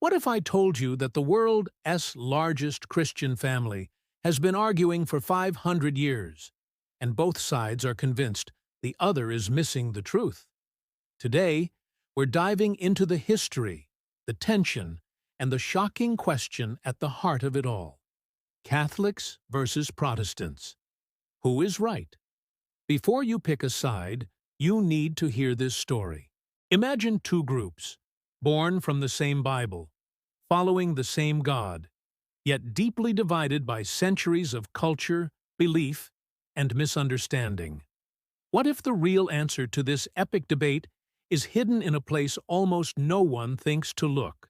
What if I told you that the world's largest Christian family has been arguing for 500 years, and both sides are convinced the other is missing the truth? Today, we're diving into the history, the tension, and the shocking question at the heart of it all. Catholics versus Protestants. Who is right? Before you pick a side, you need to hear this story. Imagine two groups, born from the same Bible, following the same God, yet deeply divided by centuries of culture, belief, and misunderstanding. What if the real answer to this epic debate is hidden in a place almost no one thinks to look?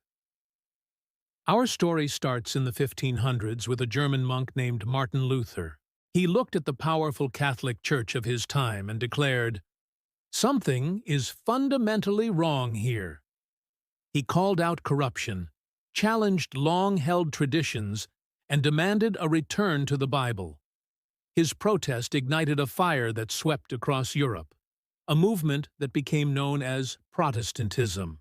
Our story starts in the 1500s with a German monk named Martin Luther. He looked at the powerful Catholic Church of his time and declared, "Something is fundamentally wrong here." He called out corruption, challenged long-held traditions, and demanded a return to the Bible. His protest ignited a fire that swept across Europe, a movement that became known as Protestantism.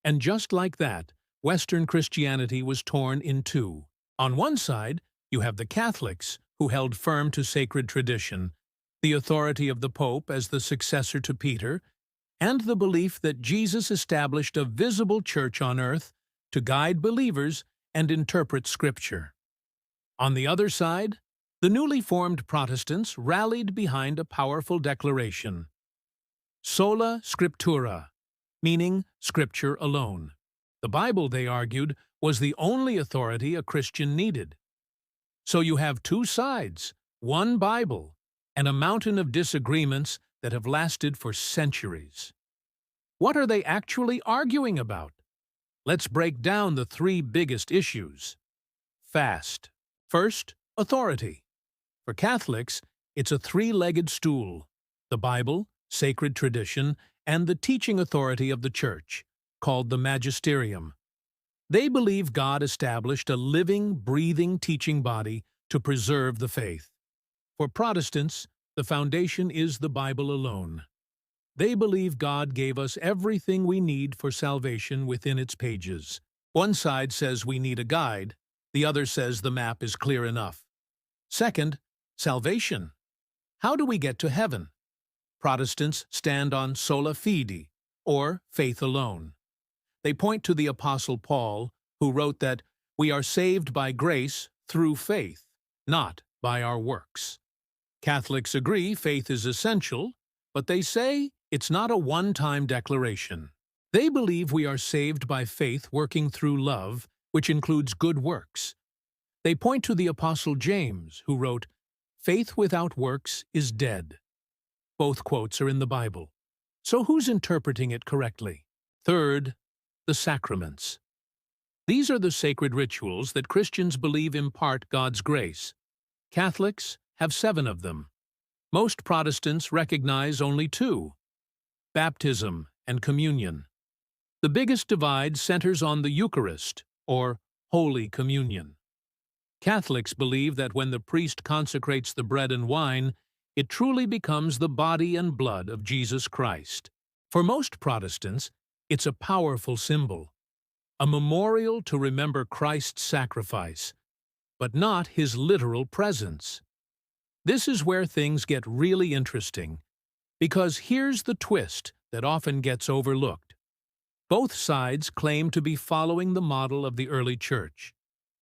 And just like that, Western Christianity was torn in two. On one side, you have the Catholics, who held firm to sacred tradition, the authority of the Pope as the successor to Peter, and the belief that Jesus established a visible church on earth to guide believers and interpret Scripture. On the other side, the newly formed Protestants rallied behind a powerful declaration: sola scriptura, meaning Scripture alone. The Bible, they argued, was the only authority a Christian needed. So you have two sides, one Bible, and a mountain of disagreements that have lasted for centuries. What are they actually arguing about? Let's break down the three biggest issues. Fast. First, authority. For Catholics, it's a three-legged stool: the Bible, sacred tradition, and the teaching authority of the Church, called the magisterium. They believe God established a living, breathing teaching body to preserve the faith. For Protestants, the foundation is the Bible alone. They believe God gave us everything we need for salvation within its pages. One side says we need a guide, the other says the map is clear enough. Second, salvation. How do we get to heaven? Protestants stand on sola fide, or faith alone. They point to the Apostle Paul, who wrote that we are saved by grace through faith, not by our works. Catholics agree faith is essential, but they say it's not a one-time declaration. They believe we are saved by faith working through love, which includes good works. They point to the Apostle James, who wrote, "Faith without works is dead." Both quotes are in the Bible. So who's interpreting it correctly? Third, the sacraments. These are the sacred rituals that Christians believe impart God's grace. Catholics have 7 of them. Most Protestants recognize only 2: baptism and communion. The biggest divide centers on the Eucharist, or Holy Communion. Catholics believe that when the priest consecrates the bread and wine, it truly becomes the body and blood of Jesus Christ. For most Protestants, it's a powerful symbol, a memorial to remember Christ's sacrifice, but not his literal presence. This is where things get really interesting, because here's the twist that often gets overlooked. Both sides claim to be following the model of the early Church.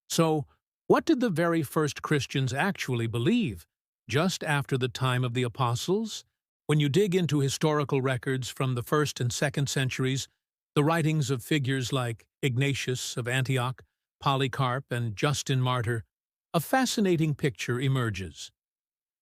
So, what did the very first Christians actually believe, just after the time of the Apostles? When you dig into historical records from the 1st and 2nd centuries, the writings of figures like Ignatius of Antioch, Polycarp, and Justin Martyr, a fascinating picture emerges.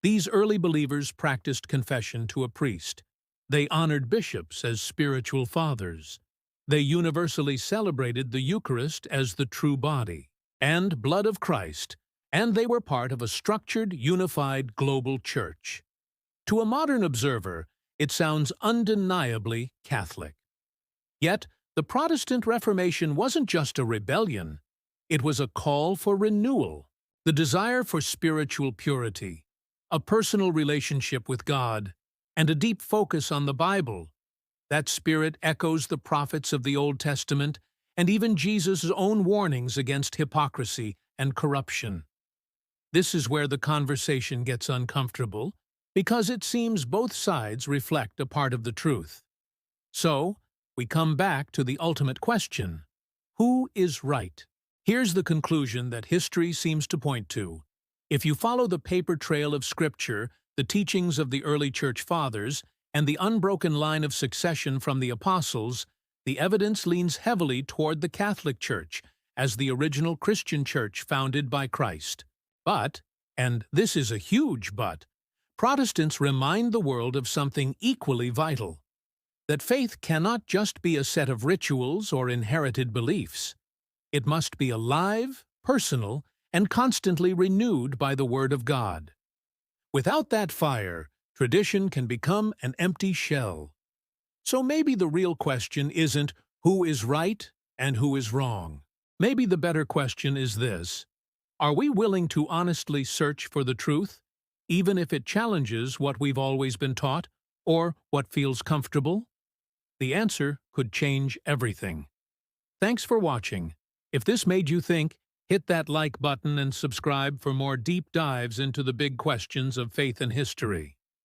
These early believers practiced confession to a priest. They honored bishops as spiritual fathers. They universally celebrated the Eucharist as the true body and blood of Christ, and they were part of a structured, unified global church. To a modern observer, it sounds undeniably Catholic. Yet, the Protestant Reformation wasn't just a rebellion. It was a call for renewal, the desire for spiritual purity, a personal relationship with God, and a deep focus on the Bible. That spirit echoes the prophets of the Old Testament and even Jesus' own warnings against hypocrisy and corruption. This is where the conversation gets uncomfortable, because it seems both sides reflect a part of the truth. So, we come back to the ultimate question: who is right? Here's the conclusion that history seems to point to. If you follow the paper trail of Scripture, the teachings of the early Church Fathers, and the unbroken line of succession from the Apostles, the evidence leans heavily toward the Catholic Church as the original Christian church founded by Christ. But, and this is a huge but, Protestants remind the world of something equally vital: that faith cannot just be a set of rituals or inherited beliefs. It must be alive, personal, and constantly renewed by the Word of God. Without that fire, tradition can become an empty shell. So maybe the real question isn't who is right and who is wrong. Maybe the better question is this: are we willing to honestly search for the truth, even if it challenges what we've always been taught, or what feels comfortable? The answer could change everything. Thanks for watching. If this made you think, hit that like button and subscribe for more deep dives into the big questions of faith and history.